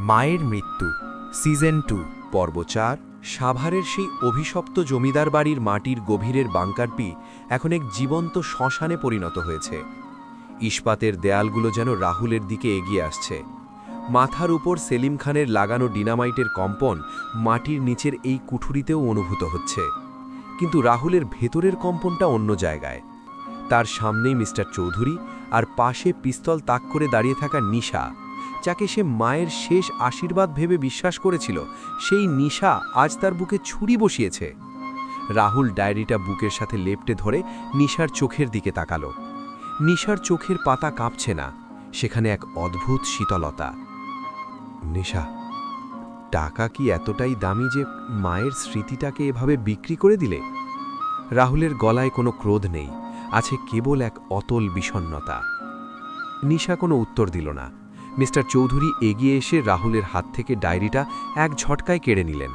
মায়ের মৃত্যু সিজন 2 পর্ব ৪। সাভারের সেই অভিশপ্ত জমিদার বাড়ির মাটির গভীরের বাংকারটি এখন এক জীবন্ত শ্মশানে পরিণত হয়েছে। ইস্পাতের দেয়ালগুলো যেন রাহুলের দিকে এগিয়ে আসছে। মাথার উপর সেলিম খানের লাগানো ডিনামাইটের কম্পন মাটির নিচের এই কুঠুরিতেও অনুভূত হচ্ছে। কিন্তু রাহুলের ভেতরের কম্পনটা অন্য জায়গায়। তার সামনেই মিস্টার চৌধুরী, আর পাশে পিস্তল তাক করে দাঁড়িয়ে থাকা নিশা, যাকে সে মায়ের শেষ আশীর্বাদ ভেবে বিশ্বাস করেছিল। সেই নিশা আজ তার বুকে ছুরি বসিয়েছে। রাহুল ডায়েরিটা বুকের সাথে লেপ্টে ধরে নিশার চোখের দিকে তাকালো। নিশার চোখের পাতা কাঁপছে না, সেখানে এক অদ্ভুত শীতলতা। নিশা, টাকা কি এতটাই দামি যে মায়ের স্মৃতিটাকে এভাবে বিক্রি করে দিলে? রাহুলের গলায় কোনো ক্রোধ নেই, আছে কেবল এক অতল বিষণ্ণতা। নিশা কোনো উত্তর দিল না। মিস্টার চৌধুরী এগিয়ে এসে রাহুলের হাত থেকে ডায়েরিটা এক ঝটকায় কেড়ে নিলেন।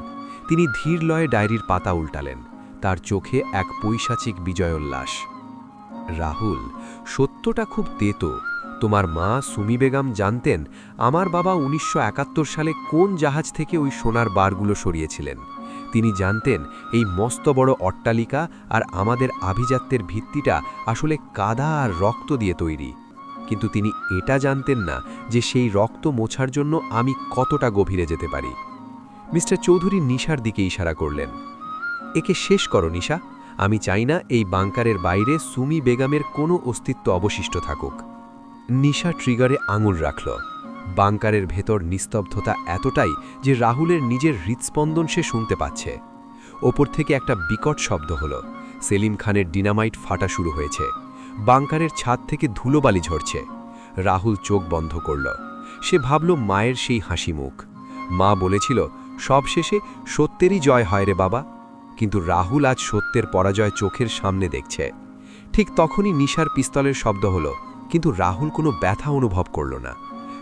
তিনি ধীর লয়ে ডায়েরির পাতা উল্টালেন। তার চোখে এক পৈশাচিক বিজয়োল্লাস। রাহুল, সত্যটা খুব তেতো। তোমার মা সুমি বেগম জানতেন আমার বাবা ১৯৭১ সালে কোন জাহাজ থেকে ওই সোনার বারগুলো সরিয়েছিলেন। তিনি জানতেন এই মস্ত বড় অট্টালিকা আর আমাদের আভিজাত্যের ভিত্তিটা আসলে কাদা আর রক্ত দিয়ে তৈরি। কিন্তু তিনি এটা জানতেন না যে সেই রক্ত মোছার জন্য আমি কতটা গভীরে যেতে পারি। মিস্টার চৌধুরী নিশার দিকে ইশারা করলেন। একে শেষ করো নিশা। আমি চাই না এই বাংকারের বাইরে সুমি বেগমের কোনো অস্তিত্ব অবশিষ্ট থাকুক। নিশা ট্রিগারে আঙুল রাখল। বাংকারের ভেতর নিস্তব্ধতা এতটাই যে রাহুলের নিজের হৃৎস্পন্দন সে শুনতে পাচ্ছে। ওপর থেকে একটা বিকট শব্দ হলো। সেলিম খানের ডিনামাইট ফাটা শুরু হয়েছে। বাংকারের ছাদ থেকে ধুলোবালি ঝরছে। রাহুল চোখ বন্ধ করল। সে ভাবল মায়ের সেই হাসি মুখ। মা বলেছিল সবশেষে সত্যেরই জয় হয় রে বাবা। কিন্তু রাহুল আজ সত্যের পরাজয় চোখের সামনে দেখছে। ঠিক তখনই নিশার পিস্তলের শব্দ হলো, কিন্তু রাহুল কোনো ব্যথা অনুভব করল না।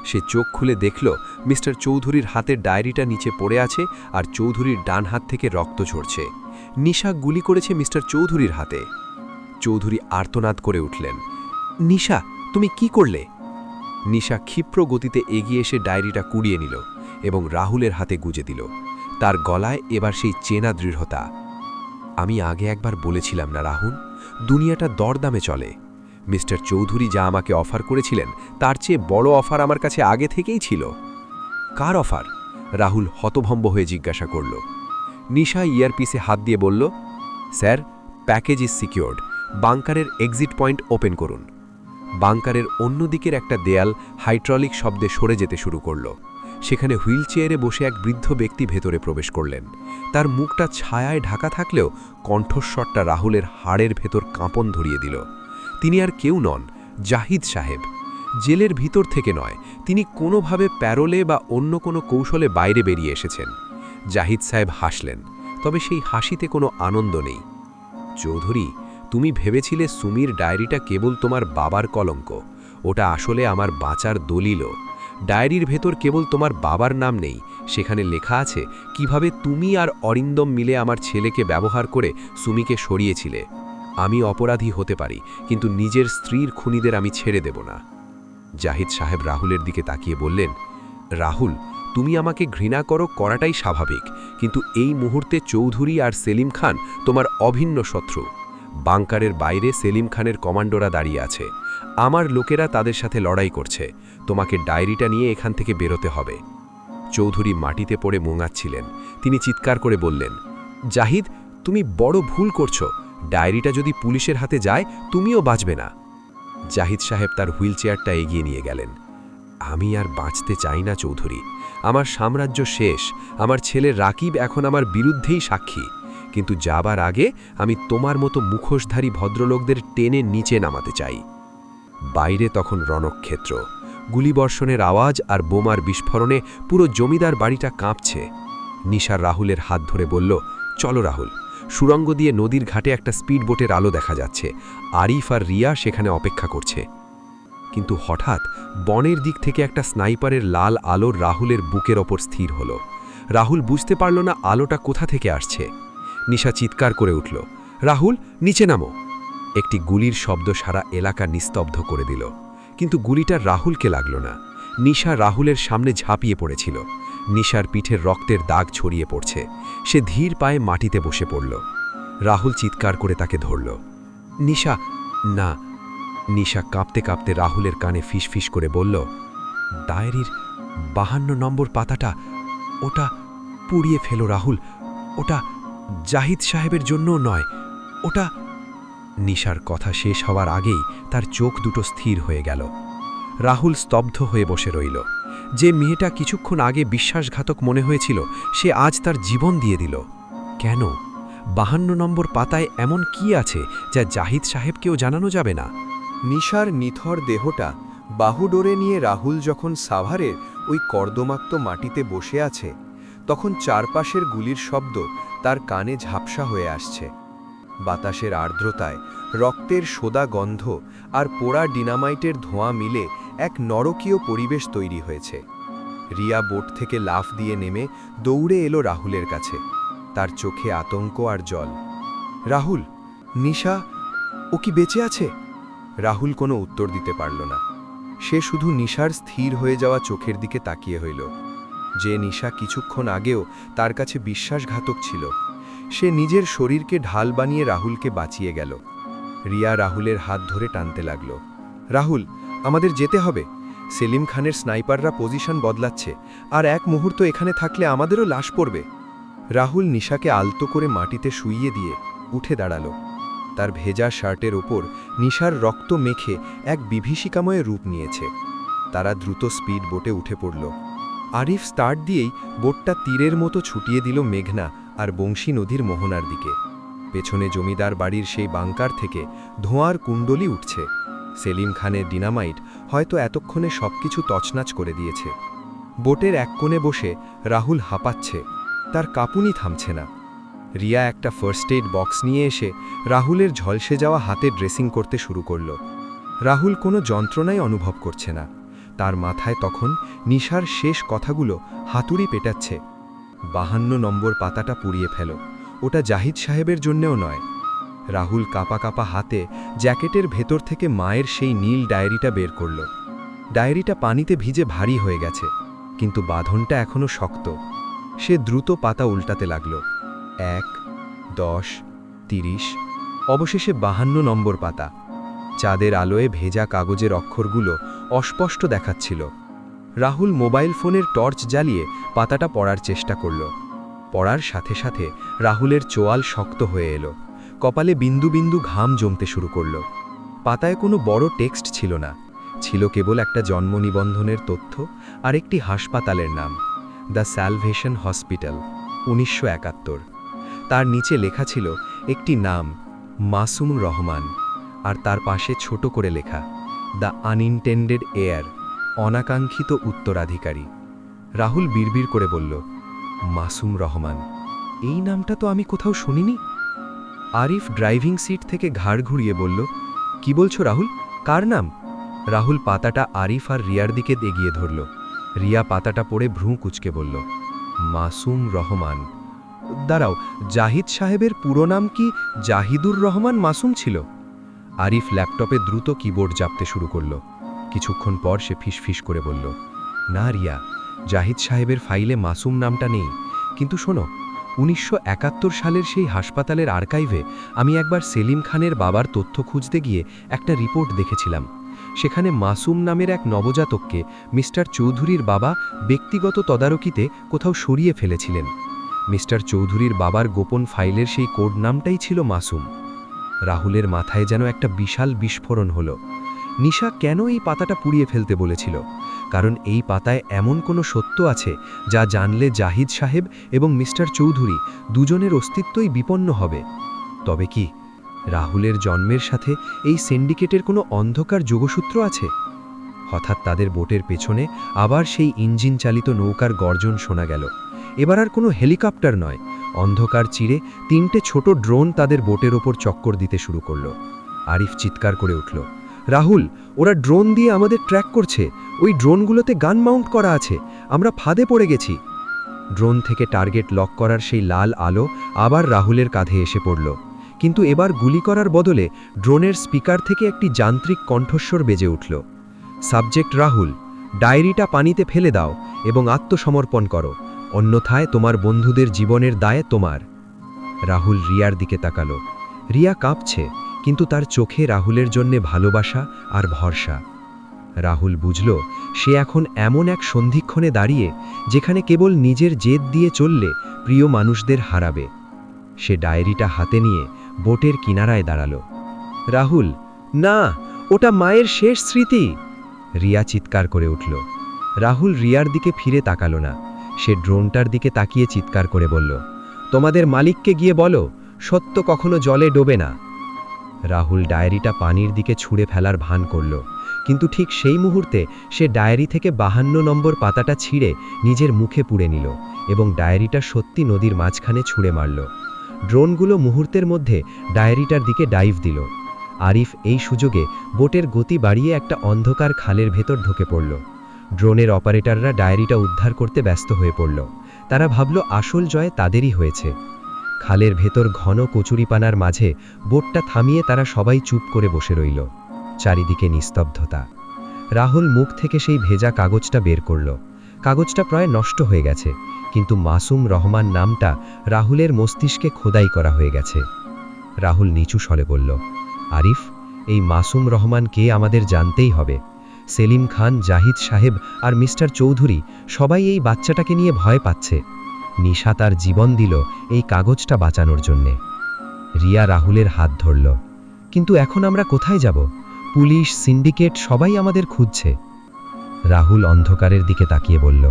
সে চোখ খুলে দেখল মিস্টার চৌধুরীর হাতের ডায়েরিটা নিচে পড়ে আছে, আর চৌধুরীর ডান হাত থেকে রক্ত ঝরছে। নিশা গুলি করেছে মিস্টার চৌধুরীর হাতে। চৌধুরী আর্তনাদ করে উঠলেন। নিশা, তুমি কি করলে? নিশা ক্ষিপ্র গতিতে এগিয়ে এসে ডায়েরিটা কুড়িয়ে নিল এবং রাহুলের হাতে গুজে দিল। তার গলায় এবার সেই চেনা দৃঢ়তা। আমি আগে একবার বলেছিলাম না রাহুল, দুনিয়াটা দরদামে চলে। মিস্টার চৌধুরী যা আমাকে অফার করেছিলেন তার চেয়ে বড় অফার আমার কাছে আগে থেকেই ছিল। কার অফার? রাহুল হতভম্ব হয়ে জিজ্ঞাসা করল। নিশা ইয়ারপিসে হাত দিয়ে বলল, স্যার, প্যাকেজ ইজ সিকিউরড। বাংকারের এক্সিট পয়েন্ট ওপেন করুন। বাংকারের অন্যদিকের একটা দেয়াল হাইড্রলিক শব্দে সরে যেতে শুরু করল। সেখানে হুইল চেয়ারে বসে এক বৃদ্ধ ব্যক্তি ভেতরে প্রবেশ করলেন। তার মুখটা ছায়ায় ঢাকা থাকলেও কণ্ঠস্বরটা রাহুলের হাড়ের ভেতর কাঁপন ধরিয়ে দিল। তিনি আর কেউ নন, জাহিদ সাহেব। জেলের ভিতর থেকে নয়, তিনি কোনোভাবে প্যারোলে বা অন্য কোনো কৌশলে বাইরে বেরিয়ে এসেছেন। জাহিদ সাহেব হাসলেন, তবে সেই হাসিতে কোনো আনন্দ নেই। চৌধুরী, তুমি ভেবেছিলে সুমির ডায়েরিটা কেবল তোমার বাবার কলঙ্ক। ওটা আসলে আমার বাঁচার দলিলও। ডায়েরির ভেতর কেবল তোমার বাবার নাম নেই, সেখানে লেখা আছে কিভাবে তুমি আর অরিন্দম মিলে আমার ছেলেকে ব্যবহার করে সুমিকে সরিয়েছিলে। আমি অপরাধী হতে পারি, কিন্তু নিজের স্ত্রীর খুনিদের আমি ছেড়ে দেব না। জাহিদ সাহেব রাহুলের দিকে তাকিয়ে বললেন, রাহুল, তুমি আমাকে ঘৃণা করো, করাটাই স্বাভাবিক, কিন্তু এই মুহূর্তে চৌধুরী আর সেলিম খান তোমার অভিন্ন শত্রু। বাংকারের বাইরে সেলিম খানের কমান্ডোরা দাঁড়িয়ে আছে। আমার লোকেরা তাদের সাথে লড়াই করছে। তোমাকে ডায়েরিটা নিয়ে এখান থেকে বেরোতে হবে। চৌধুরী মাটিতে পড়ে মোঙাচ্ছিলেন। তিনি চিৎকার করে বললেন, জাহিদ, তুমি বড় ভুল করছো। ডায়েরিটা যদি পুলিশের হাতে যায়, তুমিও বাঁচবে না। জাহিদ সাহেব তার হুইল চেয়ারটা এগিয়ে নিয়ে গেলেন। আমি আর বাঁচতে চাই না চৌধুরী। আমার সাম্রাজ্য শেষ। আমার ছেলে রাকিব এখন আমার বিরুদ্ধেই সাক্ষী। কিন্তু যাবার আগে আমি তোমার মতো মুখোশধারী ভদ্রলোকদের টেনে নিচে নামাতে চাই। বাইরে তখন রণক্ষেত্র। গুলিবর্ষণের আওয়াজ আর বোমার বিস্ফোরণে পুরো জমিদার বাড়িটা কাঁপছে। নিশা রাহুলের হাত ধরে বলল, চলো রাহুল। সুড়ঙ্গ দিয়ে নদীর ঘাটে একটা স্পিড বোটের আলো দেখা যাচ্ছে। আরিফ আর রিয়া সেখানে অপেক্ষা করছে। কিন্তু হঠাৎ বনের দিক থেকে একটা স্নাইপারের লাল আলো রাহুলের বুকের ওপর স্থির হল। রাহুল বুঝতে পারল না আলোটা কোথা থেকে আসছে। নিশা চিৎকার করে উঠল, রাহুল, নিচে নামো। একটি গুলির শব্দ সারা এলাকা নিস্তব্ধ করে দিল। কিন্তু গুলিটা রাহুলকে লাগল না। নিশা রাহুলের সামনে ঝাঁপিয়ে পড়েছিল। নিশার পিঠের রক্তের দাগ ছড়িয়ে পড়ছে। সে ধীর পায়ে মাটিতে বসে পড়ল। রাহুল চিৎকার করে তাকে ধরল। নিশা, না। নিশা কাঁপতে কাঁপতে রাহুলের কানে ফিসফিস করে বলল, ডায়েরির 52 নম্বর পাতাটা, ওটা পুড়িয়ে ফেলো রাহুল। ওটা জাহিদ সাহেবের জন্যও নয়, ওটা। নিশার কথা শেষ হওয়ার আগেই তার চোখ দুটো স্থির হয়ে গেল। রাহুল স্তব্ধ হয়ে বসে রইল। যে মেয়েটা কিছুক্ষণ আগে বিশ্বাসঘাতক মনে হয়েছিল, সে আজ তার জীবন দিয়ে দিল। কেন? 52 নম্বর পাতায় এমন কি আছে যা জাহিদ সাহেবকেও জানানো যাবে না? নিশার নিথর দেহটা বাহুডোরে নিয়ে রাহুল যখন সাভারের ওই কর্দমাক্ত মাটিতে বসে আছে, তখন চারপাশের গুলির শব্দ তার কানে ঝাপসা হয়ে আসছে। বাতাসের আর্দ্রতায় রক্তের সোদা গন্ধ আর পোড়া ডিনামাইটের ধোঁয়া মিলে এক নরকীয় পরিবেশ তৈরি হয়েছে। রিয়া বোট থেকে লাফ দিয়ে নেমে দৌড়ে এলো রাহুলের কাছে। তার চোখে আতঙ্ক আর জল। রাহুল, নিশা, ও কি বেঁচে আছে? রাহুল কোনো উত্তর দিতে পারল না। সে শুধু নিশার স্থির হয়ে যাওয়া চোখের দিকে তাকিয়ে হইল। যে নিশা কিছুক্ষণ আগেও তার কাছে বিশ্বাসঘাতক ছিল, সে নিজের শরীরকে ঢাল বানিয়ে রাহুলকে বাঁচিয়ে গেল। রিয়া রাহুলের হাত ধরে টানতে লাগল। রাহুল, আমাদের যেতে হবে। সেলিম খানের স্নাইপাররা পজিশন বদলাচ্ছে, আর এক মুহূর্ত এখানে থাকলে আমাদেরও লাশ পড়বে। রাহুল নিশাকে আলতো করে মাটিতে শুইয়ে দিয়ে উঠে দাঁড়াল। তার ভেজা শার্টের ওপর নিশার রক্ত মেখে এক বিভীষিকাময় রূপ নিয়েছে। তারা দ্রুত স্পিড বোটে উঠে পড়ল। আরিফ স্টার্ট দিয়েই বোটটা তীরের মতো ছুটিয়ে দিল মেঘনা আর বংশী নদীর মোহনার দিকে। পেছনে জমিদার বাড়ির সেই বাংকার থেকে ধোঁয়ার কুণ্ডলি উঠছে। সেলিম খানের ডিনামাইট হয়তো এতক্ষণে সবকিছু তছনাছ করে দিয়েছে। বোটের এক কোণে বসে রাহুল হাঁপাচ্ছে, তার কাঁপুনি থামছে না। রিয়া একটা ফার্স্ট এইড বক্স নিয়ে এসে রাহুলের ঝলসে যাওয়া হাতে ড্রেসিং করতে শুরু করল। রাহুল কোনো যন্ত্রণাই অনুভব করছে না। তার মাথায় তখন নিশার শেষ কথাগুলো হাতুড়ি পেটাচ্ছে। 52 নম্বর পাতাটা পুড়িয়ে ফেল, ওটা জাহিদ সাহেবের জন্যেও নয়। রাহুল কাঁপা কাঁপা হাতে জ্যাকেটের ভেতর থেকে মায়ের সেই নীল ডায়েরিটা বের করল। ডায়েরিটা পানিতে ভিজে ভারী হয়ে গেছে, কিন্তু বাঁধনটা এখনও শক্ত। সে দ্রুত পাতা উল্টাতে লাগল। 1, 10, 30, অবশেষে 52 নম্বর পাতা। চাঁদের আলোয় ভেজা কাগজের অক্ষরগুলো অস্পষ্ট দেখাচ্ছিল। রাহুল মোবাইল ফোনের টর্চ জ্বালিয়ে পাতাটা পড়ার চেষ্টা করল। পড়ার সাথে সাথে রাহুলের চোয়াল শক্ত হয়ে এলো। কপালে বিন্দু বিন্দু ঘাম জমতে শুরু করল। পাতায় কোনো বড় টেক্সট ছিল না, ছিল কেবল একটা জন্ম নিবন্ধনের তথ্য আর একটি হাসপাতালের নাম, দ্য স্যালভেশন হসপিটাল, 1971। তার নিচে লেখা ছিল একটি নাম, মাসুম রহমান, আর তার পাশে ছোট করে লেখা, দ্য আনইনটেন্ডেড হেয়ার, অনাকাঙ্ক্ষিত উত্তরাধিকারী। রাহুল বিড়বিড় করে বলল, মাসুম রহমান, এই নামটা তো আমি কোথাও শুনিনি। আরিফ ড্রাইভিং সিট থেকে ঘাড় ঘুরিয়ে বলল, কি বলছো রাহুল, কার নাম? রাহুল পাতাটা আরিফ আর রিয়ার দিকে এগিয়ে ধরল। রিয়া পাতাটা পড়ে ভ্রু কুঁচকে বলল, মাসুম রহমান। দাঁড়াও, জাহিদ সাহেবের পুরো নাম কি জাহিদুর রহমান মাসুম ছিল? আরিফ ল্যাপটপে দ্রুত কিবোর্ড চাপতে শুরু করল। কিছুক্ষণ পর সে ফিসফিস করে বলল, না রিয়া, জাহিদ সাহেবের ফাইলে মাসুম নামটা নেই। কিন্তু শোনো, 1971 সালের সেই হাসপাতালের আর্কাইভে আমি একবার সেলিম খানের বাবার তথ্য খুঁজতে গিয়ে একটা রিপোর্ট দেখেছিলাম। সেখানে মাসুম নামের এক নবজাতককে মিস্টার চৌধুরীর বাবা ব্যক্তিগত তদারকিতে কোথাও সরিয়ে ফেলেছিলেন। মিস্টার চৌধুরীর বাবার গোপন ফাইলের সেই কোড নামটাই ছিল মাসুম। রাহুলের মাথায় যেন একটা বিশাল বিস্ফোরণ হলো। নিশা কেন এই পাতাটা পুড়িয়ে ফেলতে বলেছিল? কারণ এই পাতায় এমন কোনো সত্য আছে যা জানলে জাহিদ সাহেব এবং মিস্টার চৌধুরী দুজনের অস্তিত্বই বিপন্ন হবে। তবে কি রাহুলের জন্মের সাথে এই সিন্ডিকেটের কোনো অন্ধকার যোগসূত্র আছে? হঠাৎ তাদের বোটের পেছনে আবার সেই ইঞ্জিন চালিত নৌকার গর্জন শোনা গেল। এবার আর কোনো হেলিকপ্টার নয়, অন্ধকার চিরে 3টে ছোট ড্রোন তাদের বোটের ওপর চক্কর দিতে শুরু করল। আরিফ চিৎকার করে উঠল, রাহুল, ওরা ড্রোন দিয়ে আমাদের ট্র্যাক করছে। ওই ড্রোনগুলোতে গান মাউন্ট করা আছে, আমরা ফাঁদে পড়ে গেছি। ড্রোন থেকে টার্গেট লক করার সেই লাল আলো আবার রাহুলের কাঁধে এসে পড়ল, কিন্তু এবার গুলি করার বদলে ড্রোনের স্পিকার থেকে একটি যান্ত্রিক কণ্ঠস্বর বেজে উঠল, সাবজেক্ট রাহুল, ডায়েরিটা পানিতে ফেলে দাও এবং আত্মসমর্পণ করো, অন্যথায় তোমার বন্ধুদের জীবনের দায় তোমার। রাহুল রিয়ার দিকে তাকালো। রিয়া কাঁপছে, কিন্তু তার চোখে রাহুলের জন্যে ভালোবাসা আর ভরসা। রাহুল বুঝল সে এখন এমন এক সন্ধিক্ষণে দাঁড়িয়ে যেখানে কেবল নিজের জেদ দিয়ে চললে প্রিয় মানুষদের হারাবে। সে ডায়েরিটা হাতে নিয়ে বোটের কিনারায় দাঁড়ালো। রাহুল, না, ওটা মায়ের শেষ স্মৃতি। রিয়া চিৎকার করে উঠল। রাহুল রিয়ার দিকে ফিরে তাকালো না। সে ড্রোনটার দিকে তাকিয়ে চিৎকার করে বলল, তোমাদের মালিককে গিয়ে বলো, সত্য কখনো জলে ডোবে না। রাহুল ডায়েরিটা পানির দিকে ছুঁড়ে ফেলার ভান করল, কিন্তু ঠিক সেই মুহূর্তে সে ডায়েরি থেকে 52 নম্বর পাতাটা ছিঁড়ে নিজের মুখে পুড়ে নিল এবং ডায়েরিটা সত্যি নদীর মাঝখানে ছুঁড়ে মারল। ড্রোনগুলো মুহূর্তের মধ্যে ডায়েরিটার দিকে ডাইভ দিল। আরিফ এই সুযোগে বোটের গতি বাড়িয়ে একটা অন্ধকার খালের ভেতর ঢুকে পড়ল। ড্রোনের অপারেটররা ডায়েরিটা উদ্ধার করতে ব্যস্ত হয়ে পড়ল। তারা ভাবল আসল জয় তাদেরই হয়েছে। খালের ভেতর ঘন কচুরিপানার মাঝে বোটটা থামিয়ে তারা সবাই চুপ করে বসে রইল। চারিদিকে নিস্তব্ধতা। রাহুল মুখ থেকে সেই ভেজা কাগজটা বের করল। কাগজটা প্রায় নষ্ট হয়ে গেছে, কিন্তু মাসুম রহমান নামটা রাহুলের মস্তিষ্কে খোদাই করা হয়ে গেছে। রাহুল নিচু স্বরে বলল, আরিফ, এই মাসুম রহমান কে আমাদের জানতেই হবে। সেলিম খান, জাহিদ সাহেব আর মিস্টার চৌধুরী সবাই এই বাচ্চাটাকে নিয়ে ভয় পাচ্ছে। নিশা তার জীবন দিল এই কাগজটা বাঁচানোর জন্যে। রিয়া রাহুলের হাত ধরল। কিন্তু এখন আমরা কোথায় যাব? পুলিশ, সিন্ডিকেট সবাই আমাদের খুঁজছে। রাহুল অন্ধকারের দিকে তাকিয়ে বলল,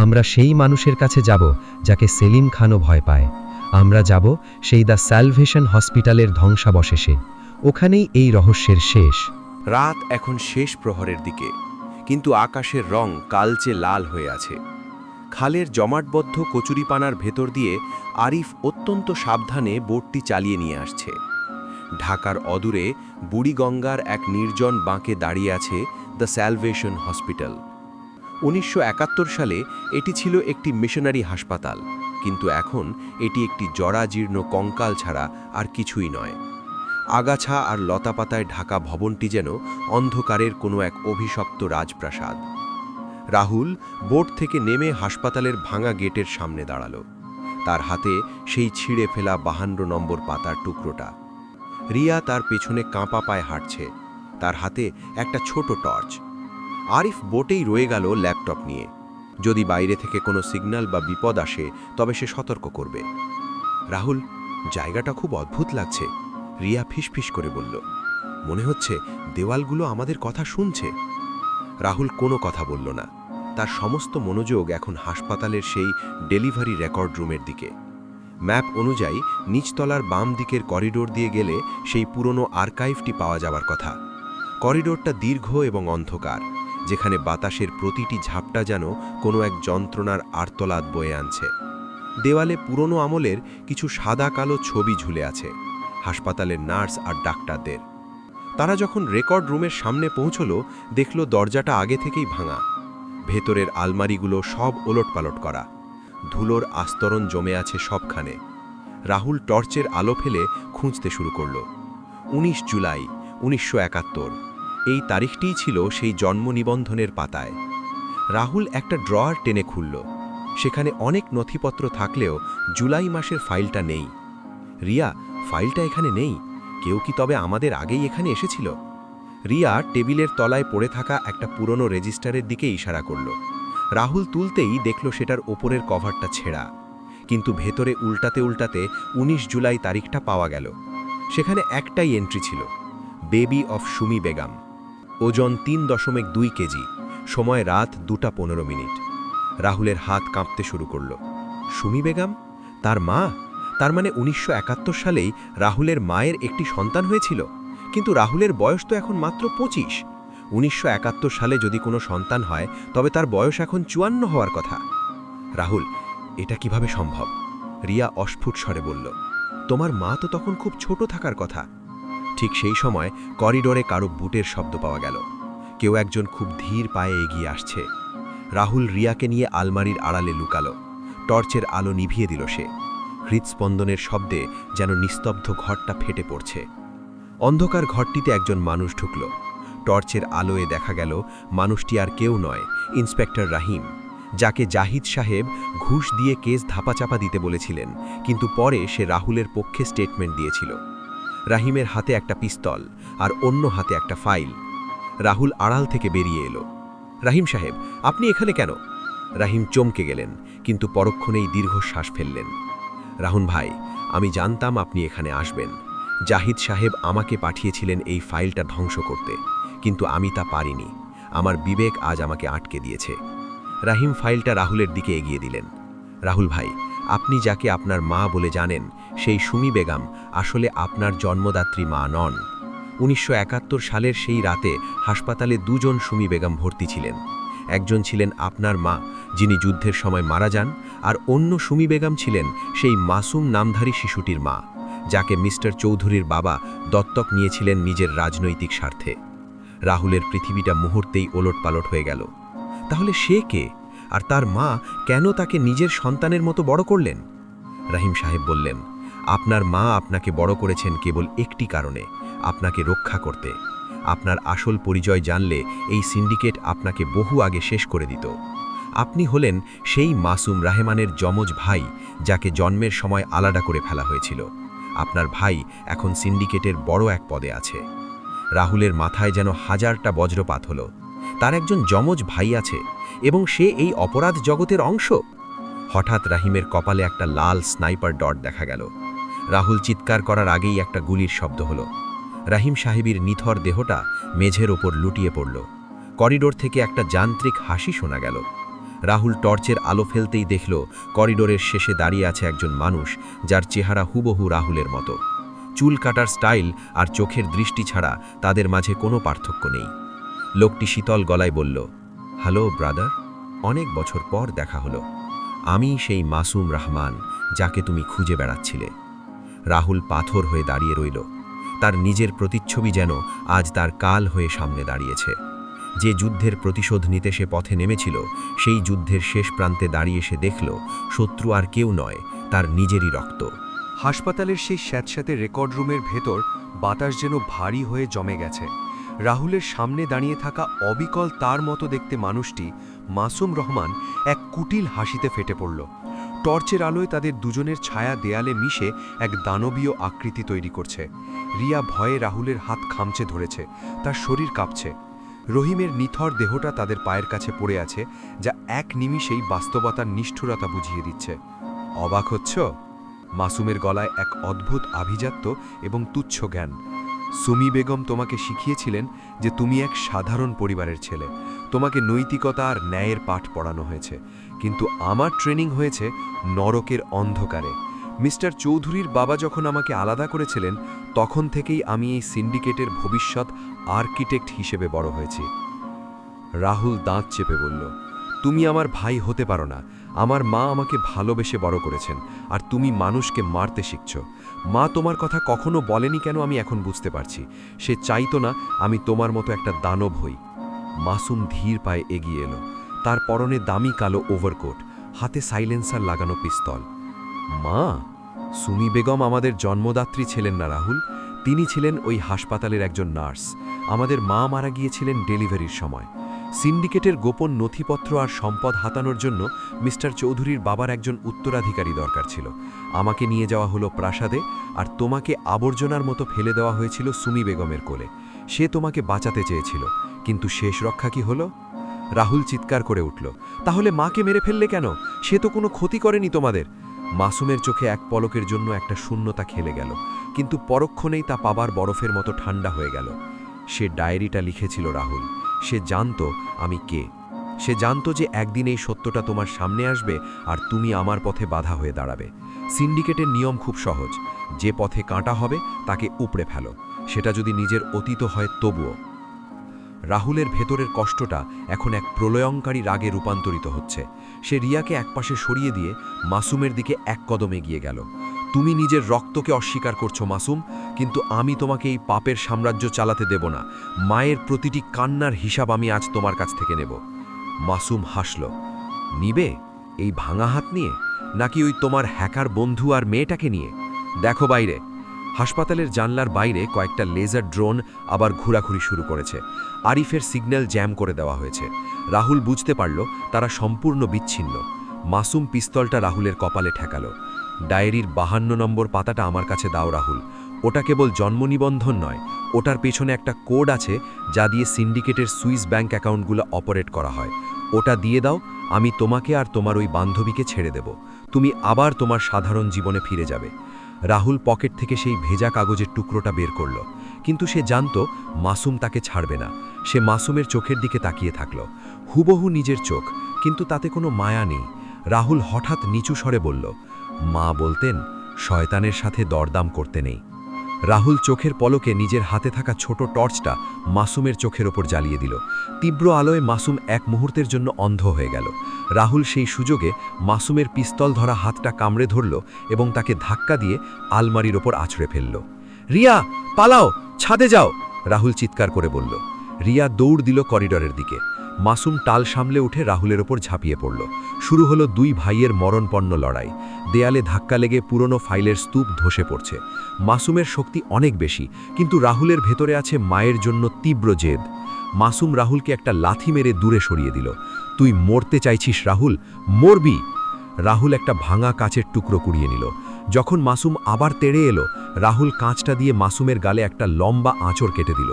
আমরা সেই মানুষের কাছে যাব যাকে সেলিম খানও ভয় পায়। আমরা যাব সেই দ্য স্যালভেশন হসপিটালের ধ্বংসাবশেষে। ওখানেই এই রহস্যের শেষ। রাত এখন শেষ প্রহরের দিকে, কিন্তু আকাশের রং কালচে লাল হয়ে আছে। খালের জমাটবদ্ধ কচুরিপানার ভেতর দিয়ে আরিফ অত্যন্ত সাবধানে বোটটি চালিয়ে নিয়ে আসছে। ঢাকার অদূরে বুড়িগঙ্গার এক নির্জন বাঁকে দাঁড়িয়ে আছে দ্য স্যালভেশন হসপিটাল। 1971 সালে এটি ছিল একটি মিশনারি হাসপাতাল, কিন্তু এখন এটি একটি জরাজীর্ণ কঙ্কাল ছাড়া আর কিছুই নয়। আগাছা আর লতাপাতায় ঢাকা ভবনটি যেন অন্ধকারের কোনো এক অভিশপ্ত রাজপ্রাসাদ। রাহুল বোট থেকে নেমে হাসপাতালের ভাঙা গেটের সামনে দাঁড়ালো। তার হাতে সেই ছিঁড়ে ফেলা 52 নম্বর পাতার টুকরোটা। রিয়া তার পেছনে কাঁপা পায়ে হাঁটছে, তার হাতে একটা ছোট টর্চ। আরিফ বোটেই রয়ে গেল ল্যাপটপ নিয়ে। যদি বাইরে থেকে কোনো সিগন্যাল বা বিপদ আসে তবে সে সতর্ক করবে। রাহুল, জায়গাটা খুব অদ্ভুত লাগছে, রিয়া ফিসফিস করে বলল। মনে হচ্ছে দেওয়ালগুলো আমাদের কথা শুনছে। রাহুল কোনো কথা বলল না। তার সমস্ত মনোযোগ এখন হাসপাতালের সেই ডেলিভারি রেকর্ড রুমের দিকে। ম্যাপ অনুযায়ী নিচতলার বাম দিকের করিডোর দিয়ে গেলে সেই পুরনো আর্কাইভটি পাওয়া যাবার কথা। করিডোরটা দীর্ঘ এবং অন্ধকার, যেখানে বাতাসের প্রতিটি ঝাপটা যেন কোনো এক যন্ত্রণার আর্তনাদ বয়ে আনছে। দেওয়ালে পুরনো আমলের কিছু সাদা কালো ছবি ঝুলে আছে, হাসপাতালের নার্স আর ডাক্তারদের। তারা যখন রেকর্ড রুমের সামনে পৌঁছল, দেখল দরজাটা আগে থেকেই ভাঙা। ভেতরের আলমারিগুলো সব ওলটপালট করা, ধুলোর আস্তরণ জমে আছে সবখানে। রাহুল টর্চের আলো ফেলে খুঁজতে শুরু করল। 19 জুলাই 1971, এই তারিখটিই ছিল সেই জন্ম নিবন্ধনের পাতায়। রাহুল একটা ড্রয়ার টেনে খুলল। সেখানে অনেক নথিপত্র থাকলেও জুলাই মাসের ফাইলটা নেই। রিয়া, ফাইলটা এখানে নেই। কেউ কি তবে আমাদের আগেই এখানে এসেছিল? রিয়া টেবিলের তলায় পড়ে থাকা একটা পুরনো রেজিস্টারের দিকে ইশারা করল। রাহুল তুলতেই দেখল সেটার ওপরের কভারটা ছেঁড়া, কিন্তু ভেতরে উল্টাতে উল্টাতে 19 জুলাই তারিখটা পাওয়া গেল। সেখানে একটাই এন্ট্রি ছিল, বেবি অফ সুমি বেগম, ওজন 3.2 কেজি, সময় রাত 2:15। রাহুলের হাত কাঁপতে শুরু করল। সুমি বেগম, তার মা? তার মানে 1971 সালেই রাহুলের মায়ের একটি সন্তান হয়েছিল। কিন্তু রাহুলের বয়স তো এখন মাত্র 25। 1971 সালে যদি কোনো সন্তান হয় তবে তার বয়স এখন 54 হওয়ার কথা। রাহুল, এটা কিভাবে সম্ভব? রিয়া অস্ফুট স্বরে বলল, তোমার মা তো তখন খুব ছোট থাকার কথা। ঠিক সেই সময় করিডোরে কারো বুটের শব্দ পাওয়া গেল। কেউ একজন খুব ধীর পায়ে এগিয়ে আসছে। রাহুল রিয়াকে নিয়ে আলমারির আড়ালে লুকালো। টর্চের আলো নিভিয়ে দিল সে। হৃৎস্পন্দনের শব্দে যেন নিস্তব্ধ ঘরটা ফেটে পড়ছে। অন্ধকার ঘরটিতে একজন মানুষ ঢুকল। টর্চের আলোয় দেখা গেল মানুষটি আর কেউ নয়, ইন্সপেক্টর রাহিম, যাকে জাহিদ সাহেব ঘুষ দিয়ে কেস ধাপাচাপা দিতে বলেছিলেন, কিন্তু পরে সে রাহুলের পক্ষে স্টেটমেন্ট দিয়েছিল। রাহিমের হাতে একটা পিস্তল আর অন্য হাতে একটা ফাইল। রাহুল আড়াল থেকে বেরিয়ে এলো। রাহিম সাহেব, আপনি এখানে কেন? রাহিম চমকে গেলেন, কিন্তু পরক্ষণেই দীর্ঘশ্বাস ফেললেন। রাহুল ভাই, আমি জানতাম আপনি এখানে আসবেন। জাহিদ সাহেব আমাকে পাঠিয়েছিলেন এই ফাইলটা ধ্বংস করতে, কিন্তু আমি তা পারিনি। আমার বিবেক আজ আমাকে আটকে দিয়েছে। রাহিম ফাইলটা রাহুলের দিকে এগিয়ে দিলেন। রাহুল ভাই, আপনি যাকে আপনার মা বলে জানেন, সেই সুমি বেগম আসলে আপনার জন্মদাত্রী মা নন। 1971 সালের সেই রাতে হাসপাতালে দুজন সুমি বেগম ভর্তি ছিলেন। একজন ছিলেন আপনার মা, যিনি যুদ্ধের সময় মারা যান, আর অন্য সুমি বেগম ছিলেন সেই মাসুম নামধারী শিশুটির মা, যাকে মিস্টার চৌধুরীর বাবা দত্তক নিয়েছিলেন নিজের রাজনৈতিক স্বার্থে। রাহুলের পৃথিবীটা মুহূর্তেই ওলটপালট হয়ে গেল। তাহলে সে কে, আর তার মা কেন তাকে নিজের সন্তানের মতো বড় করলেন? রাহিম সাহেব বললেন, আপনার মা আপনাকে বড় করেছেন কেবল একটি কারণে, আপনাকে রক্ষা করতে। আপনার আসল পরিচয় জানলে এই সিন্ডিকেট আপনাকে বহু আগে শেষ করে দিত। আপনি হলেন সেই মাসুম রাহমানের যমজ ভাই, যাকে জন্মের সময় আলাদা করে ফেলা হয়েছিল। আপনার ভাই এখন সিন্ডিকেটের বড় এক পদে আছে। রাহুলের মাথায় যেন হাজারটা বজ্রপাত হলো। তার একজন যমজ ভাই আছে, এবং সে এই অপরাধ জগতের অংশ। হঠাৎ রাহিমের কপালে একটা লাল স্নাইপার ডট দেখা গেল। রাহুল চিৎকার করার আগেই একটা গুলির শব্দ হলো। রাহিম সাহেবের নিথর দেহটা মেঝের ওপর লুটিয়ে পড়ল। করিডোর থেকে একটা যান্ত্রিক হাসি শোনা গেল। রাহুল টর্চের আলো ফেলতেই দেখল করিডোরের শেষে দাঁড়িয়ে আছে একজন মানুষ, যার চেহারা হুবহু রাহুলের মতো। চুল কাটার স্টাইল আর চোখের দৃষ্টি ছাড়া তাদের মাঝে কোনো পার্থক্য নেই। লোকটি শীতল গলায় বলল, হ্যালো ব্রাদার, অনেক বছর পর দেখা হলো। আমি সেই মাসুম রহমান, যাকে তুমি খুঁজে বেড়াচ্ছিলে। রাহুল পাথর হয়ে দাঁড়িয়ে রইল। তার নিজের প্রতিচ্ছবি যেন আজ তার কাল হয়ে সামনে দাঁড়িয়েছে। যে যুদ্ধের প্রতিশোধ নিতে সে পথে নেমেছিল, সেই যুদ্ধের শেষ প্রান্তে দাঁড়িয়ে সে দেখল শত্রু আর কেউ নয়, তার নিজেরই রক্ত। হাসপাতালের সেই স্যাঁতস্যাঁতে রেকর্ড রুমের ভেতর বাতাস যেন ভারী হয়ে জমে গেছে। রাহুলের সামনে দাঁড়িয়ে থাকা অবিকল তার মতো দেখতে মানুষটি, মাসুম রহমান, এক কুটিল হাসিতে ফেটে পড়ল। টর্চের আলোয় তাদের দুজনের ছায়া দেয়ালে মিশে এক দানবীয় আকৃতি তৈরি করছে। রিয়া ভয়ে রাহুলের হাত খামচে ধরেছে, তার শরীর কাঁপছে। রহিমের নিথর দেহটা তাদের পায়ের কাছে পড়ে আছে, যা এক নিমিষেই বাস্তবতার নিষ্ঠুরতা বুঝিয়ে দিচ্ছে। অবাক হচ্ছ? মাসুমের গলায় এক অদ্ভুত আভিজাত্য এবং তুচ্ছ জ্ঞান। সুমি বেগম তোমাকে শিখিয়েছিলেন যে তুমি এক সাধারণ পরিবারের ছেলে। তোমাকে নৈতিকতা আর ন্যায়ের পাঠ পড়ানো হয়েছে, কিন্তু আমার ট্রেনিং হয়েছে নরকের অন্ধকারে। মিস্টার চৌধুরীর বাবা যখন আমাকে আলাদা করেছিলেন, তখন থেকেই আমি এই সিন্ডিকেটের ভবিষ্যৎ আর্কিটেক্ট হিসেবে বড় হয়েছি। রাহুল দাঁত চেপে বলল, তুমি আমার ভাই হতে পারো না। আমার মা আমাকে ভালোবেসে বড় করেছেন, আর তুমি মানুষকে মারতে শিখছ। মা তোমার কথা কখনো বলেনি কেন আমি এখন বুঝতে পারছি। সে চাইতো না আমি তোমার মতো একটা দানব হই। মাসুম ধীর পায়ে এগিয়ে এলো। তার পরনে দামি কালো ওভারকোট, হাতে সাইলেন্সার লাগানো পিস্তল। মা? সুমি বেগম আমাদের জন্মদাত্রী ছিলেন না রাহুল, তিনি ছিলেন ওই হাসপাতালের একজন নার্স। আমাদের মা মারা গিয়েছিলেন ডেলিভারির সময়। সিন্ডিকেটের গোপন নথিপত্র আর সম্পদ হাতানোর জন্য মিস্টার চৌধুরীর বাবার একজন উত্তরাধিকারী দরকার ছিল। আমাকে নিয়ে যাওয়া হলো প্রাসাদে, আর তোমাকে আবর্জনার মতো ফেলে দেওয়া হয়েছিল সুমি বেগমের কোলে। সে তোমাকে বাঁচাতে চেয়েছিল, কিন্তু শেষ রক্ষা কি হলো? রাহুল চিৎকার করে উঠল, তাহলে মাকে মেরে ফেললে কেন? সে তো কোনো ক্ষতি করেনি তোমাদের। মাসুমের চোখে এক পলকের জন্য একটা শূন্যতা খেলে গেল, কিন্তু পরক্ষণেই তা পাবার বরফের মতো ঠান্ডা হয়ে গেল। সে ডায়েরিটা লিখেছিল রাহুল। সে জানত আমি কে। সে জানত যে একদিন এই সত্যটা তোমার সামনে আসবে, আর তুমি আমার পথে বাধা হয়ে দাঁড়াবে। সিন্ডিকেটের নিয়ম খুব সহজ, যে পথে কাঁটা হবে তাকে উপড়ে ফেলো, সেটা যদি নিজের অতীত হয় তবুও। রাহুলের ভেতরের কষ্টটা এখন এক প্রলয়ঙ্কারী রাগে রূপান্তরিত হচ্ছে। সে রিয়াকে একপাশে সরিয়ে দিয়ে মাসুমের দিকে এক কদম এগিয়ে গেল। তুমি নিজের রক্তকে অস্বীকার করছো মাসুম, কিন্তু আমি তোমাকে এই পাপের সাম্রাজ্য চালাতে দেব না। মায়ের প্রতিটি কান্নার হিসাব আমি আজ তোমার কাছ থেকে নেব। মাসুম হাসল। নিবে? এই ভাঙা হাত নিয়ে, নাকি ওই তোমার হ্যাকার বন্ধু আর মেয়েটাকে নিয়ে? দেখো বাইরে। হাসপাতালের জানলার বাইরে কয়েকটা লেজার ড্রোন আবার ঘোরাঘুরি শুরু করেছে। আরিফের সিগন্যাল জ্যাম করে দেওয়া হয়েছে। রাহুল বুঝতে পারল তারা সম্পূর্ণ বিচ্ছিন্ন। মাসুম পিস্তলটা রাহুলের কপালে ঠেকালো। ডায়েরির 52 নম্বর পাতাটা আমার কাছে দাও রাহুল। ওটা কেবল জন্ম নিবন্ধন নয়, ওটার পেছনে একটা কোড আছে যা দিয়ে সিন্ডিকেটের সুইস ব্যাংক অ্যাকাউন্টগুলো অপারেট করা হয়। ওটা দিয়ে দাও, আমি তোমাকে আর তোমার ওই বান্ধবীকে ছেড়ে দেব। তুমি আবার তোমার সাধারণ জীবনে ফিরে যাবে। রাহুল পকেট থেকে সেই ভেজা কাগজের টুকরোটা বের করল, কিন্তু সে জানত মাসুম তাকে ছাড়বে না। সে মাসুমের চোখের দিকে তাকিয়ে থাকল, হুবহু নিজের চোখ, কিন্তু তাতে কোনো মায়া নেই। রাহুল হঠাৎ নিচু স্বরে বলল, মা বলতেন শয়তানের সাথে দরদাম করতে নেই। রাহুল চোখের পলকে নিজের হাতে থাকা ছোট টর্চটা মাসুমের চোখের ওপর জ্বালিয়ে দিল। তীব্র আলোয় মাসুম এক মুহূর্তের জন্য অন্ধ হয়ে গেল। রাহুল সেই সুযোগে মাসুমের পিস্তল ধরা হাতটা কামড়ে ধরল এবং তাকে ধাক্কা দিয়ে আলমারির ওপর আছড়ে ফেলল। রিয়া, পালাও, ছাদে যাও, রাহুল চিৎকার করে বলল। রিয়া দৌড় দিল করিডরের দিকে। মাসুম টাল সামলে উঠে রাহুলের ওপর ঝাঁপিয়ে পড়ল। শুরু হলো দুই ভাইয়ের মরণপন্ন লড়াই। দেয়ালে ধাক্কা লেগে পুরনো ফাইলের স্তূপ ধসে পড়ছে। মাসুমের শক্তি অনেক বেশি, কিন্তু রাহুলের ভেতরে আছে মায়ের জন্য তীব্র জেদ। মাসুম রাহুলকে একটা লাথি মেরে দূরে সরিয়ে দিল। তুই মরতে চাইছিস রাহুল, মরবি। রাহুল একটা ভাঙা কাচের টুকরো কুড়িয়ে নিল। যখন মাসুম আবার তেড়ে এলো, রাহুল কাঁচটা দিয়ে মাসুমের গালে একটা লম্বা আঁচড় কেটে দিল।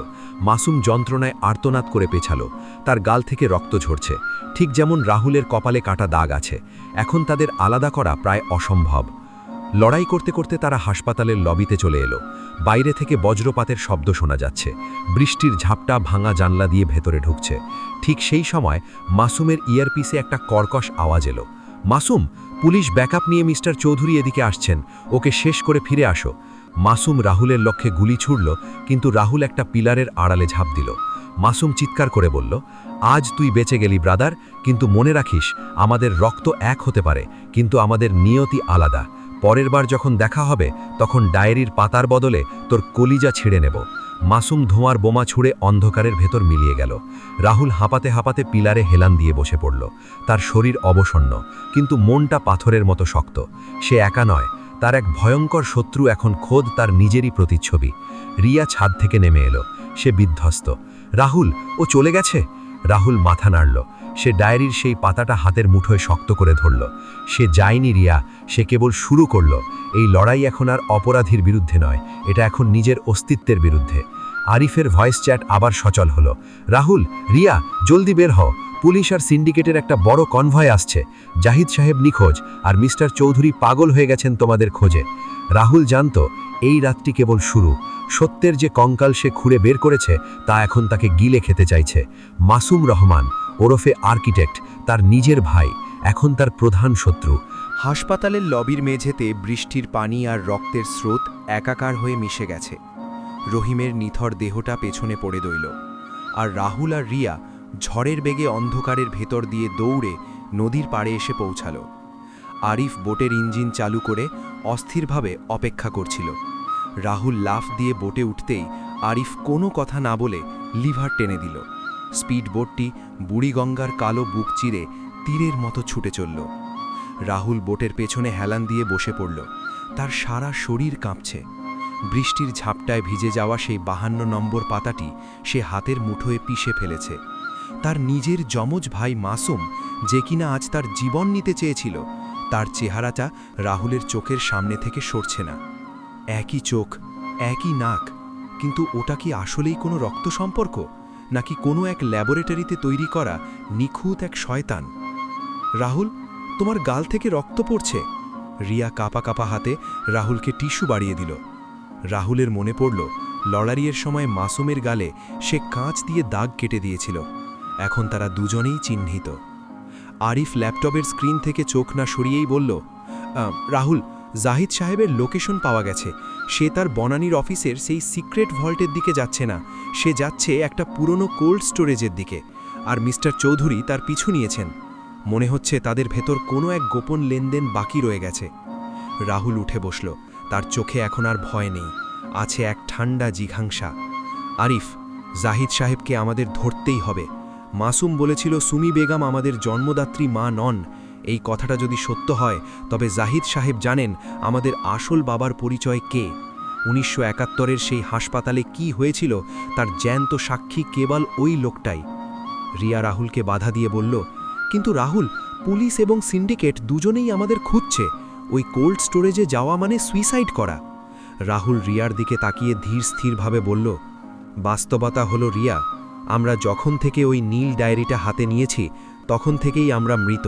মাসুম যন্ত্রণায় আর্তনাদ করে পেছালো। তার গাল থেকে রক্ত ঝরছে, ঠিক যেমন রাহুলের কপালে কাটা দাগ আছে। এখন তাদের আলাদা করা প্রায় অসম্ভব। লড়াই করতে করতে তারা হাসপাতালের লবিতে চলে এলো। বাইরে থেকে বজ্রপাতের শব্দ শোনা যাচ্ছে। বৃষ্টির ঝাপটা ভাঙা জানলা দিয়ে ভেতরে ঢুকছে। ঠিক সেই সময় মাসুমের ইয়ারপিসে একটা কর্কশ আওয়াজ এলো, মাসুম, পুলিশ ব্যাকআপ নিয়ে মিস্টার চৌধুরী এদিকে আসছেন, ওকে শেষ করে ফিরে আসো। মাসুম রাহুলের লক্ষ্যে গুলি ছুড়ল, কিন্তু রাহুল একটা পিলারের আড়ালে ঝাঁপ দিল। মাসুম চিৎকার করে বলল, আজ তুই বেঁচে গেলি ব্রাদার, কিন্তু মনে রাখিস আমাদের রক্ত এক হতে পারে, কিন্তু আমাদের নিয়তি আলাদা। পরের বার যখন দেখা হবে তখন ডায়েরির পাতার বদলে তোর কলিজা ছিঁড়ে নেব। মাসুম ধোঁয়ার বোমা ছুঁড়ে অন্ধকারের ভেতর মিলিয়ে গেল। রাহুল হাঁপাতে হাঁপাতে পিলারে হেলান দিয়ে বসে পড়ল। তার শরীর অবসন্ন, কিন্তু মনটা পাথরের মতো শক্ত। সে একা নয়, তার এক ভয়ঙ্কর শত্রু এখন খোদ তার নিজেরই প্রতিচ্ছবি। রিয়া ছাদ থেকে নেমে এলো। সে বিধ্বস্ত। রাহুল, ও চলে গেছে? রাহুল মাথা নাড়ল। সে ডায়েরির সেই পাতাটা হাতের মুঠোয় শক্ত করে ধরল। সে যায়নি রিয়া, সে কেবল শুরু করল। এই লড়াই এখন আর অপরাধীর বিরুদ্ধে নয়, এটা এখন নিজের অস্তিত্বের বিরুদ্ধে। আরিফের ভয়েস চ্যাট আবার সচল হলো। রাহুল, রিয়া, জলদি বের হও, পুলিশ আর সিন্ডিকেটের একটা বড় কনভয় আসছে। জাহিদ সাহেব নিখোঁজ, আর মিস্টার চৌধুরী পাগল হয়ে গেছেন তোমাদের খোঁজে। রাহুল জানত এই রাতটি কেবল শুরু। সত্যের যে কঙ্কাল সে খুঁড়ে বের করেছে তা এখন তাকে গিলে খেতে চাইছে। মাসুম রহমান ওরফে আর্কিটেক্ট, তার নিজের ভাই, এখন তার প্রধান শত্রু। হাসপাতালের লবির মেঝেতে বৃষ্টির পানি আর রক্তের স্রোত একাকার হয়ে মিশে গেছে। রহিমের নিথর দেহটা পেছনে পড়ে রইল, আর রাহুল আর রিয়া ঝড়ের বেগে অন্ধকারের ভেতর দিয়ে দৌড়ে নদীর পাড়ে এসে পৌঁছালো। আরিফ বোটের ইঞ্জিন চালু করে অস্থিরভাবে অপেক্ষা করছিল। রাহুল লাফ দিয়ে বোটে উঠতেই আরিফ কোনো কথা না বলে লিভার টেনে দিল। স্পিড বোটটি বুড়িগঙ্গার কালো বুক চিরে তীরের মতো ছুটে চলল। রাহুল বোটের পেছনে হেলান দিয়ে বসে পড়ল। তার সারা শরীর কাঁপছে। বৃষ্টির ঝাপটায় ভিজে যাওয়া সেই 52 নম্বর পাতাটি সে হাতের মুঠোয় পিষে ফেলেছে। তার নিজের যমজ ভাই মাসুম, যে কিনা আজ তার জীবন নিতে চেয়েছিল, তার চেহারাটা রাহুলের চোখের সামনে থেকে সরছে না। একই চোখ, একই নাক, কিন্তু ওটা কি আসলেই কোনো রক্ত সম্পর্ক, নাকি কোনো এক ল্যাবরেটরিতে তৈরি করা নিখুঁত এক শয়তান? রাহুল, তোমার গাল থেকে রক্ত পড়ছে। রিয়া কাপা কাপা হাতে রাহুলকে টিস্যু বাড়িয়ে দিল। রাহুলের মনে পড়ল লড়াইয়ের সময় মাসুমের গালে সে কাঁচ দিয়ে দাগ কেটে দিয়েছিল। এখন তারা দুজনেই চিহ্নিত। আরিফ ল্যাপটপের স্ক্রিন থেকে চোখ না সরিয়েই বলল, রাহুল, জাহিদ সাহেবের লোকেশন পাওয়া গেছে। সে তার বনানীর অফিসের সেই সিক্রেট ভল্টের দিকে যাচ্ছে না, সে যাচ্ছে একটা পুরনো কোল্ড স্টোরেজের দিকে, আর মিস্টার চৌধুরী তার পিছু নিয়েছেন। মনে হচ্ছে তাদের ভেতর কোনো এক গোপন লেনদেন বাকি রয়ে গেছে। রাহুল উঠে বসল। তার চোখে এখন আর ভয় নেই, আছে এক ঠান্ডা জিঘাংসা। আরিফ, জাহিদ সাহেবকে আমাদের ধরতেই হবে। মাসুম বলেছিল সুমি বেগম আমাদের জন্মদাত্রী মা নন। এই কথাটা যদি সত্য হয়, তবে জাহিদ সাহেব জানেন আমাদের আসল বাবার পরিচয় কে। 1971-এর সেই হাসপাতালে কি হয়েছিল তার জ্যান্ত সাক্ষী কেবল ওই লোকটাই। রিয়া রাহুলকে বাধা দিয়ে বলল, কিন্তু রাহুল, পুলিশ এবং সিন্ডিকেট দুজনেই আমাদের খুঁজছে। ওই কোল্ড স্টোরেজে যাওয়া মানে সুইসাইড করা। রাহুল রিয়ার দিকে তাকিয়ে ধীর স্থিরভাবে বলল, বাস্তবতা হলো রিয়া, আমরা যখন থেকে ওই নীল ডায়েরিটা হাতে নিয়েছি তখন থেকেই আমরা মৃত।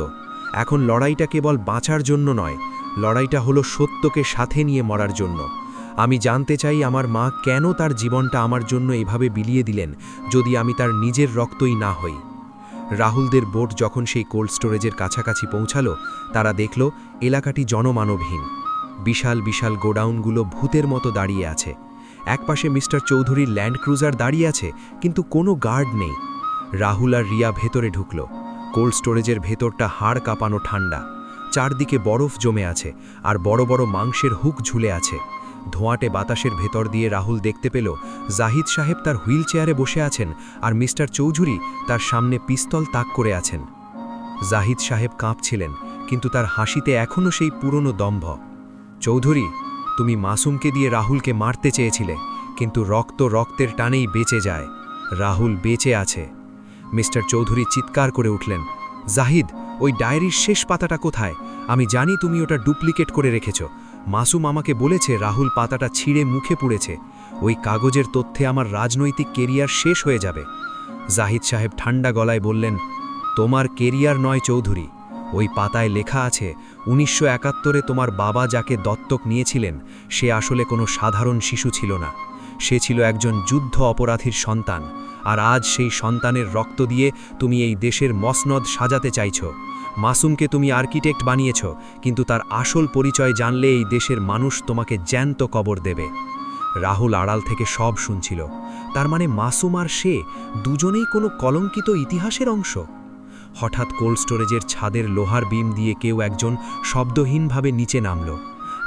এখন লড়াইটা কেবল বাঁচার জন্য নয়, লড়াইটা হলো সত্যকে সাথে নিয়ে মরার জন্য। আমি জানতে চাই আমার মা কেন তার জীবনটা আমার জন্য এভাবে বিলিয়ে দিলেন যদি আমি তার নিজের রক্তই না হই। রাহুলদের বোট যখন সেই কোল্ড স্টোরেজের কাছাকাছি পৌঁছালো, তারা দেখল এলাকাটি জনমানবহীন। বিশাল বিশাল গোডাউনগুলো ভূতের মতো দাঁড়িয়ে আছে। একপাশে মিস্টার চৌধুরীর ল্যান্ড ক্রুজার দাঁড়িয়ে আছে, কিন্তু কোনো গার্ড নেই। রাহুল আর রিয়া ভেতরে ঢুকল। কোল্ড স্টোরেজের ভেতরটা হাড় কাঁপানো ঠান্ডা। চারদিকে বরফ জমে আছে আর বড় বড় মাংসের হুক ঝুলে আছে। ধোঁয়াটে বাতাসের ভেতর দিয়ে রাহুল দেখতে পেল জাহিদ সাহেব তার হুইল চেয়ারে বসে আছেন আর মিস্টার চৌধুরী তার সামনে পিস্তল তাক করে আছেন। জাহিদ সাহেব কাঁপছিলেন, কিন্তু তার হাসিতে এখনও সেই পুরনো দম্ভ। চৌধুরী, তুমি মাসুমকে দিয়ে রাহুলকে মারতে চেয়েছিলে, কিন্তু রক্ত রক্তের টানেই বেঁচে যায়। রাহুল বেঁচে আছে। মিস্টার চৌধুরী চিৎকার করে উঠলেন, জাহিদ, ওই ডায়েরির শেষ পাতাটা কোথায়? আমি জানি তুমি ওটা ডুপ্লিকেট করে রেখেছ। মাসুম আমাকে বলেছে রাহুল পাতাটা ছিঁড়ে মুখে পুড়েছে। ওই কাগজের তথ্যে আমার রাজনৈতিক কেরিয়ার শেষ হয়ে যাবে। জাহিদ সাহেব ঠান্ডা গলায় বললেন, তোমার কেরিয়ার নয় চৌধুরী, ওই পাতায় লেখা আছে 1971-এ তোমার বাবা যাকে দত্তক নিয়েছিলেন সে আসলে কোনো সাধারণ শিশু ছিল না। সে ছিল একজন যুদ্ধ অপরাধীর সন্তান, আর আজ সেই সন্তানের রক্ত দিয়ে তুমি এই দেশের মসনদ সাজাতে চাইছ। মাসুমকে তুমি আর্কিটেক্ট বানিয়েছ, কিন্তু তার আসল পরিচয় জানলে এই দেশের মানুষ তোমাকে জ্যান্ত কবর দেবে। রাহুল আড়াল থেকে সব শুনছিল। তার মানে মাসুম আর সে দুজনেই কোনো কলঙ্কিত ইতিহাসের অংশ। হঠাৎ কোল্ড স্টোরেজের ছাদের লোহার বিম দিয়ে কেউ একজন শব্দহীনভাবে নিচে নামল।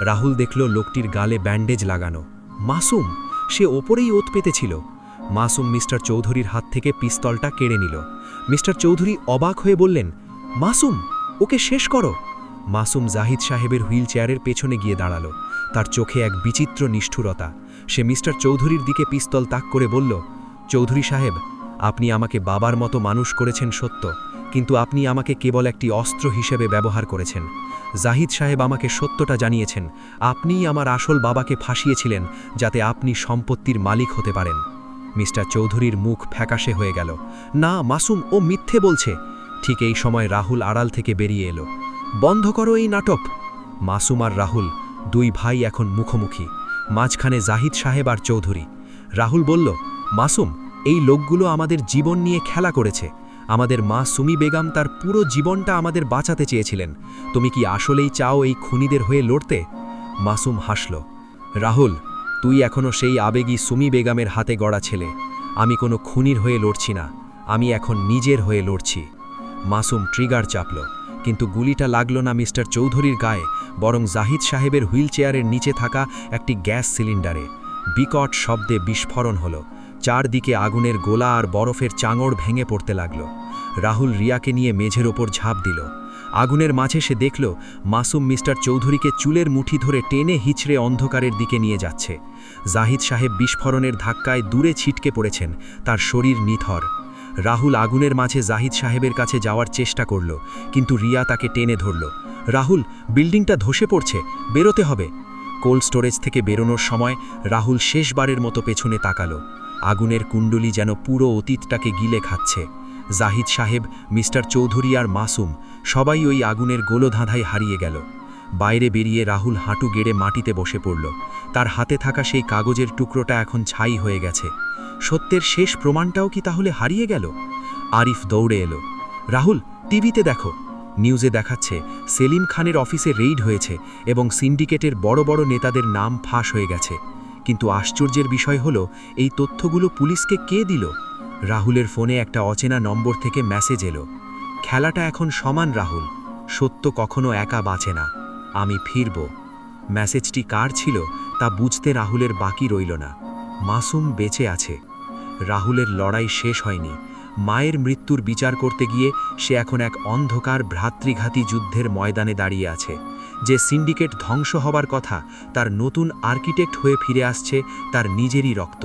রাহুল দেখল লোকটির গালে ব্যান্ডেজ লাগানো। মাসুম! সে ওপরেই ওত পেতেছিল। মাসুম মিস্টার চৌধুরীর হাত থেকে পিস্তলটা কেড়ে নিল। মিস্টার চৌধুরী অবাক হয়ে বললেন, মাসুম, ওকে শেষ করো। মাসুম জাহিদ সাহেবের হুইল চেয়ারের পেছনে গিয়ে দাঁড়াল। তার চোখে এক বিচিত্র নিষ্ঠুরতা। সে মিস্টার চৌধুরীর দিকে পিস্তল তাক করে বলল, চৌধুরী সাহেব, আপনি আমাকে বাবার মতো মানুষ করেছেন সত্য, কিন্তু আপনি আমাকে কেবল একটি অস্ত্র হিসেবে ব্যবহার করেছেন। জাহিদ সাহেব আমাকে সত্যটা জানিয়েছেন, আপনিই আমার আসল বাবাকে ফাঁসিয়েছিলেন যাতে আপনি সম্পত্তির মালিক হতে পারেন। মিস্টার চৌধুরীর মুখ ফ্যাকাশে হয়ে গেল। না মাসুম, ও মিথ্যে বলছে। ঠিক এই সময় রাহুল আড়াল থেকে বেরিয়ে এলো। বন্ধ করো এই নাটক। মাসুম আর রাহুল দুই ভাই এখন মুখোমুখি, মাঝখানে জাহিদ সাহেব আর চৌধুরী। রাহুল বলল, মাসুম, এই লোকগুলো আমাদের জীবন নিয়ে খেলা করেছে। আমাদের মা সুমি বেগম তার পুরো জীবনটা আমাদের বাঁচাতে চেয়েছিলেন। তুমি কি আসলেই চাও এই খুনিদের হয়ে লড়তে? মাসুম হাসল। রাহুল, তুই এখনও সেই আবেগী সুমি বেগমের হাতে গড়া ছেলে। আমি কোনো খুনির হয়ে লড়ছি না, আমি এখন নিজের হয়ে লড়ছি। মাসুম ট্রিগার চাপল, কিন্তু গুলিটা লাগল না মিস্টার চৌধুরীর গায়ে, বরং জাহিদ সাহেবের হুইল চেয়ারের নিচে থাকা একটি গ্যাস সিলিন্ডারে। বিকট শব্দে বিস্ফোরণ হল। চারদিকে আগুনের গোলা আর বরফের চাঙড় ভেঙে পড়তে লাগল। রাহুল রিয়াকে নিয়ে মেঝের ওপর ঝাঁপ দিল। আগুনের মাঝে সে দেখল মাসুম মিস্টার চৌধুরীকে চুলের মুঠি ধরে টেনে হিচড়ে অন্ধকারের দিকে নিয়ে যাচ্ছে। জাহিদ সাহেব বিস্ফোরণের ধাক্কায় দূরে ছিটকে পড়েছেন, তার শরীর নিথর। রাহুল আগুনের মাঝে জাহিদ সাহেবের কাছে যাওয়ার চেষ্টা করল, কিন্তু রিয়া তাকে টেনে ধরল। রাহুল, বিল্ডিংটা ধসে পড়ছে, বেরোতে হবে। কোল্ড স্টোরেজ থেকে বেরোনোর সময় রাহুল শেষবারের মতো পেছনে তাকালো। আগুনের কুণ্ডলি যেন পুরো অতীতটাকে গিলে খাচ্ছে। জাহিদ সাহেব, মিস্টার চৌধুরী আর মাসুম সবাই ওই আগুনের গোলধাঁধায় হারিয়ে গেল। বাইরে বেরিয়ে রাহুল হাঁটু গেড়ে মাটিতে বসে পড়ল। তার হাতে থাকা সেই কাগজের টুকরোটা এখন ছাই হয়ে গেছে। সত্যের শেষ প্রমাণটাও কি তাহলে হারিয়ে গেল? আরিফ দৌড়ে এলো। রাহুল, টিভিতে দেখো। নিউজে দেখাচ্ছে সেলিম খানের অফিসে রেইড হয়েছে এবং সিন্ডিকেটের বড় বড় নেতাদের নাম ফাঁস হয়ে গেছে। কিন্তু আশ্চর্যের বিষয় হলো, এই তথ্যগুলো পুলিশকে কে দিল? রাহুলের ফোনে একটা অচেনা নম্বর থেকে মেসেজ এলো। খেলাটা এখন সমান রাহুল, সত্য কখনো একা বাঁচে না, আমি ফিরব। মেসেজটি কার ছিল তা বুঝতে রাহুলের বাকি রইল না। মাসুম বেঁচে আছে। রাহুলের লড়াই শেষ হয়নি। মায়ের মৃত্যুর বিচার করতে গিয়ে সে এখন এক অন্ধকার ভ্রাতৃঘাতী যুদ্ধের ময়দানে দাঁড়িয়ে আছে। যে সিন্ডিকেট ধ্বংস হবার কথা তার নতুন আর্কিটেক্ট হয়ে ফিরে আসছে তার নিজেরই রক্ত।